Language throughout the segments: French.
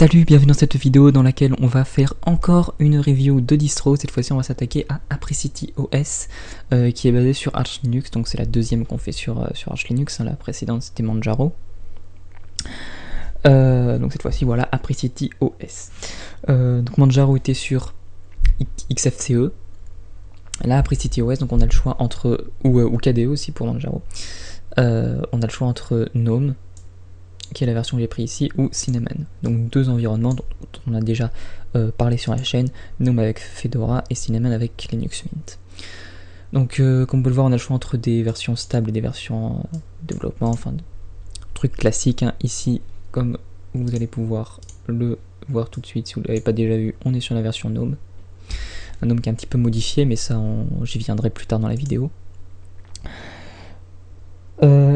Salut, bienvenue dans cette vidéo dans laquelle on va faire encore une review de distro. Cette fois-ci on va s'attaquer à Apricity OS qui est basé sur Arch Linux, donc c'est la deuxième qu'on fait sur Arch Linux, hein. La précédente c'était Manjaro. Donc cette fois-ci voilà Apricity OS. Donc Manjaro était sur XFCE. Là Apricity OS, donc on a le choix entre, ou KDE aussi pour Manjaro. On a le choix entre GNOME, qui est la version que j'ai pris ici, ou Cinnamon. Donc deux environnements dont on a déjà parlé sur la chaîne, GNOME avec Fedora et Cinnamon avec Linux Mint. Donc comme vous pouvez le voir, on a le choix entre des versions stables et des versions développement, enfin trucs classiques, hein. Ici, comme vous allez pouvoir le voir tout de suite, si vous ne l'avez pas déjà vu, on est sur la version GNOME. Un GNOME qui est un petit peu modifié, mais ça j'y viendrai plus tard dans la vidéo.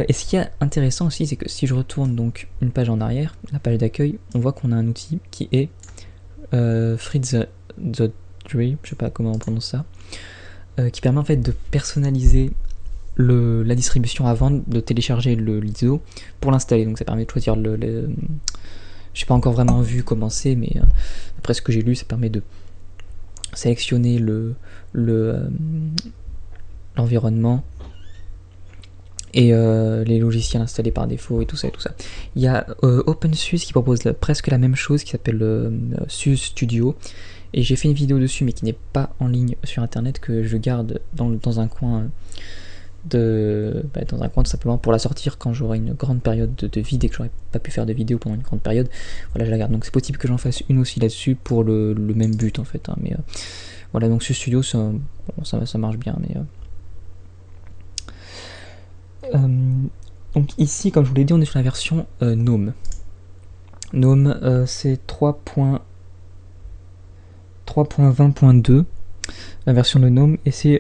Et ce qui est intéressant aussi, c'est que si je retourne donc une page en arrière, la page d'accueil, on voit qu'on a un outil qui est Fritz the Tree, je sais pas comment on prononce ça, qui permet en fait de personnaliser la distribution avant de télécharger l'ISO pour l'installer. Donc ça permet de choisir je n'ai pas encore vraiment vu comment c'est, mais après ce que j'ai lu, ça permet de sélectionner l'environnement et les logiciels installés par défaut et tout ça et tout ça. Il y a OpenSUSE qui propose presque la même chose, qui s'appelle SUSE Studio, et j'ai fait une vidéo dessus mais qui n'est pas en ligne sur internet, que je garde dans un coin dans un coin tout simplement pour la sortir quand j'aurai une grande période de vide et que j'aurai pas pu faire de vidéo pendant une grande période. Voilà, je la garde. Donc c'est possible que j'en fasse une aussi là-dessus pour le même but en fait, hein. Mais voilà, donc SUSE Studio ça marche bien, mais donc ici, comme je vous l'ai dit, on est sur la version GNOME. GNOME, c'est 3.20.2, la version de GNOME, et c'est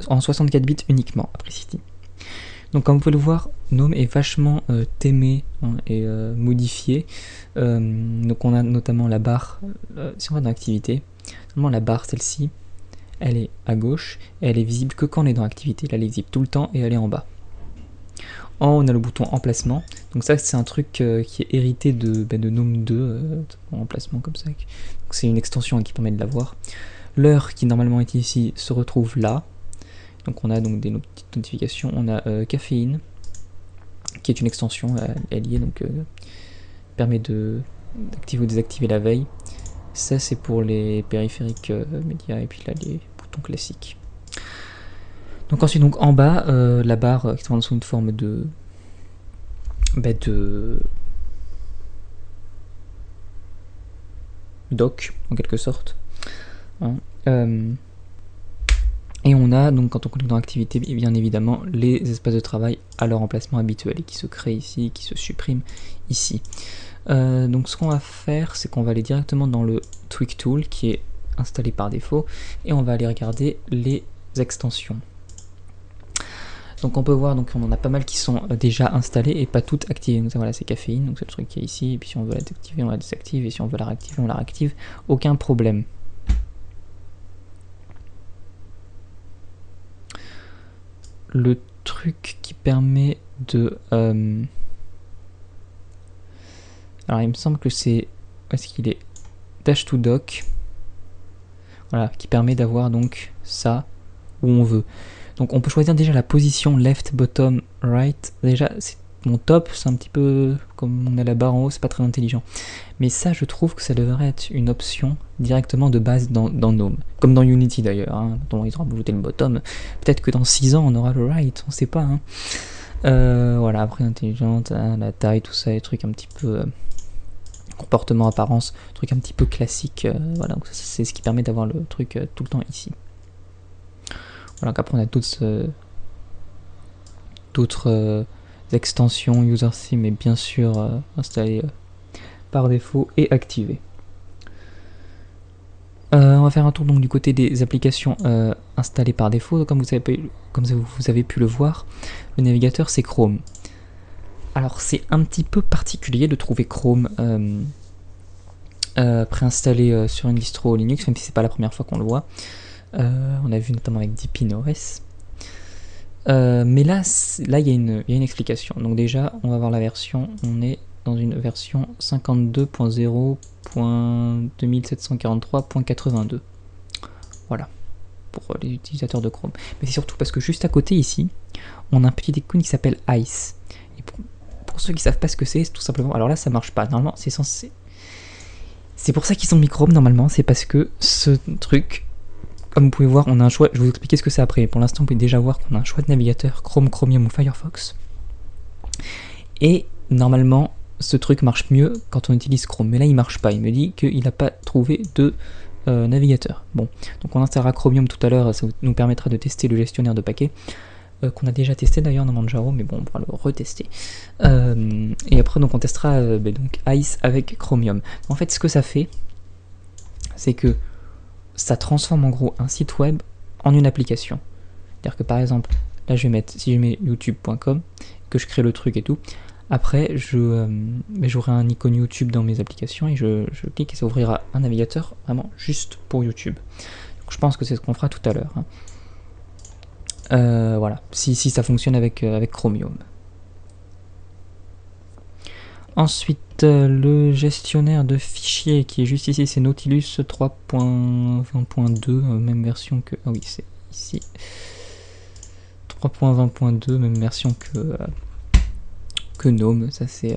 en 64 bits uniquement, Apricity. Donc comme vous pouvez le voir, GNOME est vachement aimé, hein, et modifié. Donc on a notamment la barre, si on va dans Activité, normalement la barre, celle-ci, elle est à gauche, et elle est visible que quand on est dans Activité. Là, elle est visible tout le temps, et elle est en bas. En haut, on a le bouton emplacement. Donc ça, c'est un truc qui est hérité de GNOME 2, emplacement comme ça. C'est une extension qui permet de l'avoir. L'heure qui normalement est ici se retrouve là. Donc on a donc des petites notifications. On a caféine, qui est une extension, elle est liée, donc permet d'activer ou désactiver la veille. Ça, c'est pour les périphériques médias, et puis là, les boutons classiques. Donc ensuite, donc en bas, la barre qui se trouve sous une forme de dock en quelque sorte, hein. Et on a donc, quand on clique dans activité, bien évidemment les espaces de travail à leur emplacement habituel et qui se créent ici, qui se suppriment ici. Donc ce qu'on va faire, c'est qu'on va aller directement dans le Tweak Tool qui est installé par défaut, et on va aller regarder les extensions. Donc on peut voir, donc on en a pas mal qui sont déjà installées et pas toutes activées. Donc ça, voilà, c'est caféine, donc c'est le truc qui est ici, et puis si on veut la désactiver, on la désactive, et si on veut la réactiver, on la réactive, aucun problème. Le truc qui permet de... alors il me semble que c'est... Où est-ce qu'il est? Dash to dock. Voilà, qui permet d'avoir donc ça où on veut. Donc on peut choisir déjà la position left, bottom, right. Déjà c'est mon top, c'est un petit peu comme on a la barre en haut, c'est pas très intelligent. Mais ça, je trouve que ça devrait être une option directement de base dans GNOME. Comme dans Unity d'ailleurs, hein, dont ils auront ajouté le bottom. Peut-être que dans 6 ans on aura le right, on sait pas, hein. Voilà, après intelligente, hein, la taille, tout ça, les trucs un petit peu... comportement, apparence, truc un petit peu classique. Voilà, donc c'est ce qui permet d'avoir le truc tout le temps ici. Voilà, qu'après on a d'autres extensions user theme, mais bien sûr installées par défaut et activées. On va faire un tour donc du côté des applications installées par défaut. Comme vous avez pu le voir, le navigateur c'est Chrome. Alors c'est un petit peu particulier de trouver Chrome préinstallé sur une distro Linux, même si c'est pas la première fois qu'on le voit. On a vu notamment avec DeepinOS. Mais là il y a une explication. Donc déjà, on va voir la version, on est dans une version 52.0.2743.82. Voilà, pour les utilisateurs de Chrome. Mais c'est surtout parce que juste à côté ici, on a un petit icône qui s'appelle Ice. Et pour ceux qui savent pas ce que c'est tout simplement, alors là ça marche pas, normalement c'est censé... C'est pour ça qu'ils ont mis Chrome normalement, c'est parce que ce truc, comme vous pouvez voir, on a un choix, je vais vous expliquer ce que c'est après. Pour l'instant, vous pouvez déjà voir qu'on a un choix de navigateur, Chrome, Chromium ou Firefox. Et normalement, ce truc marche mieux quand on utilise Chrome. Mais là, il marche pas. Il me dit qu'il n'a pas trouvé de navigateur. Bon, donc on installera Chromium tout à l'heure, ça nous permettra de tester le gestionnaire de paquets. Qu'on a déjà testé d'ailleurs dans Manjaro, mais bon, on pourra le retester. Et après, donc, on testera donc Ice avec Chromium. En fait, ce que ça fait, c'est que ça transforme en gros un site web en une application. C'est-à-dire que par exemple, là je vais mettre, si je mets youtube.com, que je crée le truc et tout, après j'aurai un icône YouTube dans mes applications et je clique et ça ouvrira un navigateur vraiment juste pour YouTube. Donc je pense que c'est ce qu'on fera tout à l'heure. Hein. Voilà, si ça fonctionne avec Chromium. Ensuite, le gestionnaire de fichiers qui est juste ici, c'est Nautilus 3.20.2, même version que... Ah oui, c'est ici. 3.20.2, même version que GNOME, ça c'est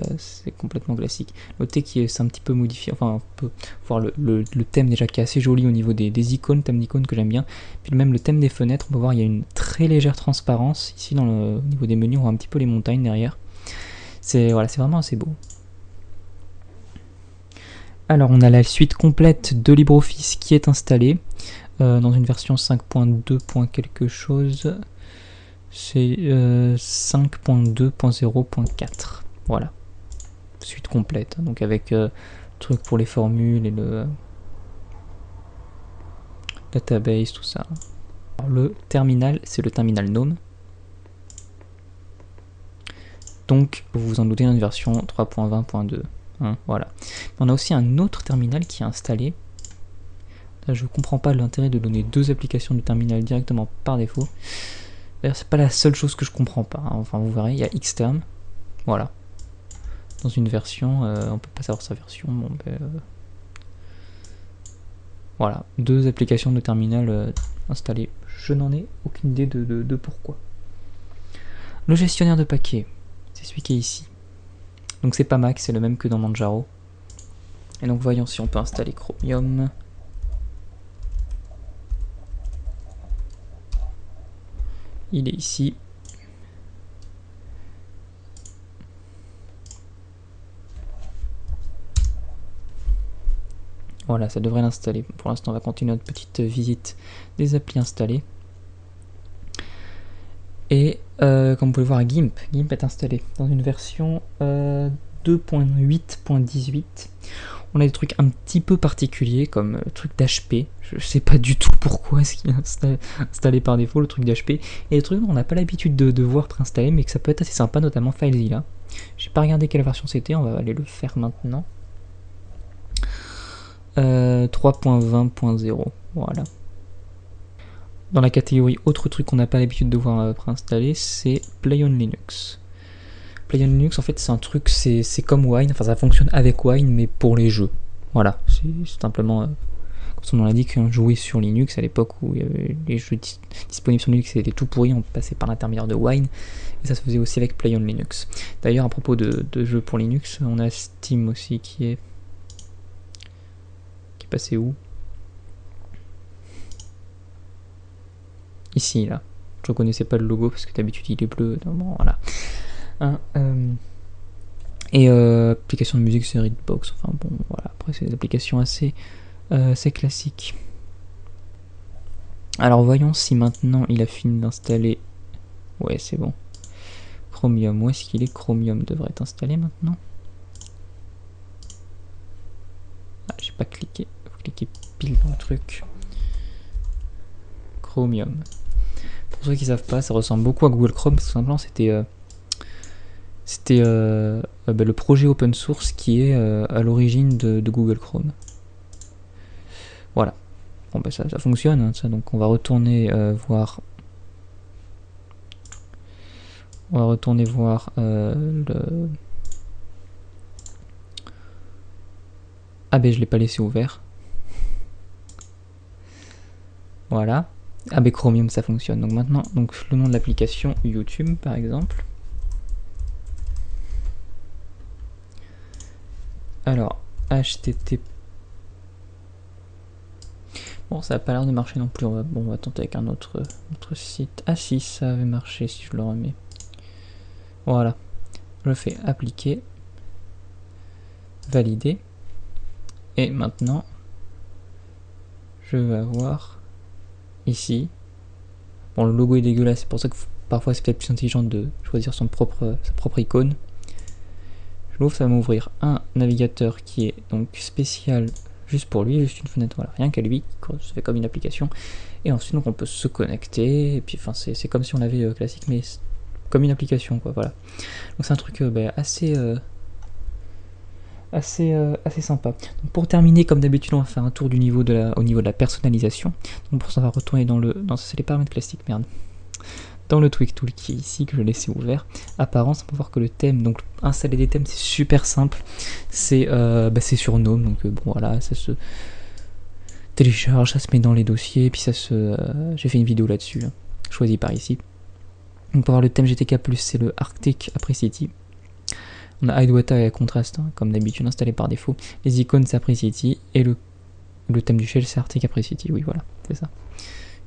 complètement classique. Notez que c'est un petit peu modifié, enfin on peut voir le thème déjà qui est assez joli au niveau des icônes, thème d'icônes que j'aime bien. Puis même le thème des fenêtres, on peut voir il y a une très légère transparence. Ici au niveau des menus, on voit un petit peu les montagnes derrière. Voilà, c'est vraiment assez beau. Alors on a la suite complète de LibreOffice qui est installée dans une version 5.2. quelque chose. C'est 5.2.0.4. Voilà. Suite complète. Donc avec truc pour les formules et le database, tout ça. Alors, le terminal, c'est le terminal GNOME. Donc vous vous en doutez, une version 3.20.2. Hein, voilà. On a aussi un autre terminal qui est installé. Là, je comprends pas l'intérêt de donner deux applications de terminal directement par défaut. D'ailleurs, c'est pas la seule chose que je comprends pas. Hein. Enfin, vous verrez, il y a Xterm. Voilà. Dans une version, on peut pas savoir sa version. Bon, voilà, deux applications de terminal installées. Je n'en ai aucune idée de pourquoi. Le gestionnaire de paquets, c'est celui qui est ici. Donc c'est pas Mac, c'est le même que dans Manjaro. Et donc voyons si on peut installer Chromium. Il est ici. Voilà, ça devrait l'installer. Pour l'instant, on va continuer notre petite visite des applis installées. Et comme vous pouvez voir, GIMP est installé dans une version 2.8.18. On a des trucs un petit peu particuliers comme le truc d'HP. Je sais pas du tout pourquoi est-ce qu'il est installé par défaut, le truc d'HP. Et des trucs dont on n'a pas l'habitude de voir préinstaller, mais que ça peut être assez sympa, notamment FileZilla. J'ai pas regardé quelle version c'était, on va aller le faire maintenant. 3.20.0, voilà. Dans la catégorie autre truc qu'on n'a pas l'habitude de voir préinstaller, c'est Play on Linux. Play on Linux, en fait, c'est un truc, c'est comme Wine, enfin ça fonctionne avec Wine, mais pour les jeux. Voilà, c'est simplement, comme son nom l'indique, jouer sur Linux à l'époque où il y avait les jeux disponibles sur Linux étaient tout pourris, on passait par l'intermédiaire de Wine, et ça se faisait aussi avec Play on Linux. D'ailleurs, à propos de jeux pour Linux, on a Steam aussi qui est passé où? Ici, là. Je ne reconnaissais pas le logo parce que d'habitude il est bleu. Bon, voilà. Et application de musique, c'est Readbox. Enfin bon, voilà. Après, c'est des applications assez classiques. Alors, voyons si maintenant il a fini d'installer. Ouais, c'est bon. Chromium. Où est-ce qu'il est? Chromium devrait être installé maintenant. Ah, j'ai pas cliqué. Faut cliquer pile dans le truc. Chromium. Pour ceux qui savent pas, ça ressemble beaucoup à Google Chrome, parce que tout simplement c'était le projet open source qui est à l'origine de Google Chrome. Voilà. Bon bah ça fonctionne, hein, ça, donc on va retourner voir. On va retourner voir Ah ben je l'ai pas laissé ouvert. Voilà. Ah ben Chromium ça fonctionne. Donc maintenant, donc le nom de l'application YouTube par exemple. Alors HTTP. Bon, ça a pas l'air de marcher non plus. On va tenter avec un autre site. Ah si, ça avait marché si je le remets. Voilà. Je fais appliquer, valider. Et maintenant, je vais avoir ici. Bon, le logo est dégueulasse, c'est pour ça que parfois c'est peut-être plus intelligent de choisir sa propre icône. Je l'ouvre, ça va m'ouvrir un navigateur qui est donc spécial juste pour lui, juste une fenêtre, voilà, rien qu'à lui, ça fait comme une application. Et ensuite, donc, on peut se connecter, et puis enfin, c'est comme si on l'avait classique, mais comme une application, quoi, voilà. Donc c'est un truc assez sympa. Donc, pour terminer, comme d'habitude, on va faire un tour au niveau de la personnalisation. Donc pour ça, on va retourner dans ça c'est les paramètres classiques, merde. Dans le Tweak Tool qui est ici, que je laissais ouvert, apparence, on peut voir que le thème, donc installer des thèmes, c'est super simple. C'est sur Gnome, donc bon voilà, ça se télécharge, ça se met dans les dossiers, et puis j'ai fait une vidéo là-dessus, choisi par ici. Donc pour voir le thème GTK+, c'est le Arctic Apricity. On a Hidewata et Contrast, comme d'habitude installé par défaut. Les icônes c'est Apricity, et le thème du shell c'est Arctic Apricity, oui voilà, c'est ça.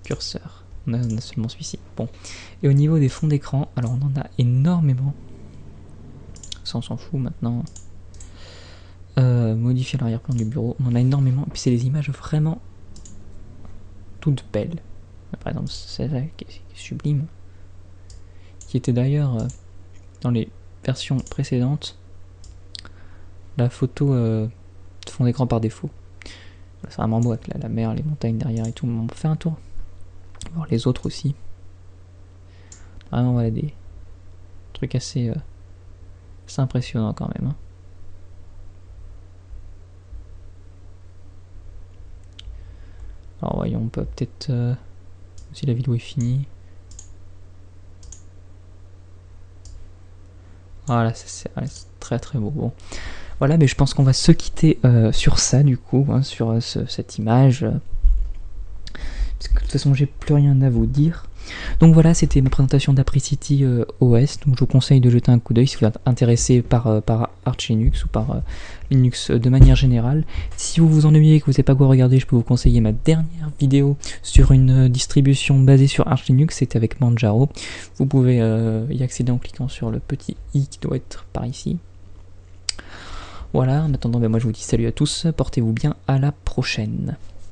Curseur. On a seulement celui-ci. Bon. Et au niveau des fonds d'écran, alors on en a énormément. Ça on s'en fout maintenant. Modifier l'arrière-plan du bureau. On en a énormément. Et puis c'est des images vraiment toutes belles. Par exemple, celle-là qui est sublime. Qui était d'ailleurs dans les versions précédentes la photo de fond d'écran par défaut. C'est vraiment beau avec la mer, les montagnes derrière et tout. On peut faire un tour. Voir les autres aussi. Vraiment voilà des trucs assez impressionnants quand même. Alors voyons, on peut peut-être si la vidéo est finie. Voilà, c'est très très beau. Bon. Voilà, mais je pense qu'on va se quitter sur ça du coup, sur cette image. Parce que de toute façon j'ai plus rien à vous dire. Donc voilà, c'était ma présentation d'Apricity OS. Donc je vous conseille de jeter un coup d'œil si vous êtes intéressé par Arch Linux ou par Linux de manière générale. Si vous vous ennuyez et que vous n'avez pas quoi regarder, je peux vous conseiller ma dernière vidéo sur une distribution basée sur Arch Linux. C'était avec Manjaro. Vous pouvez y accéder en cliquant sur le petit i qui doit être par ici. Voilà, en attendant, moi je vous dis salut à tous, portez-vous bien, à la prochaine.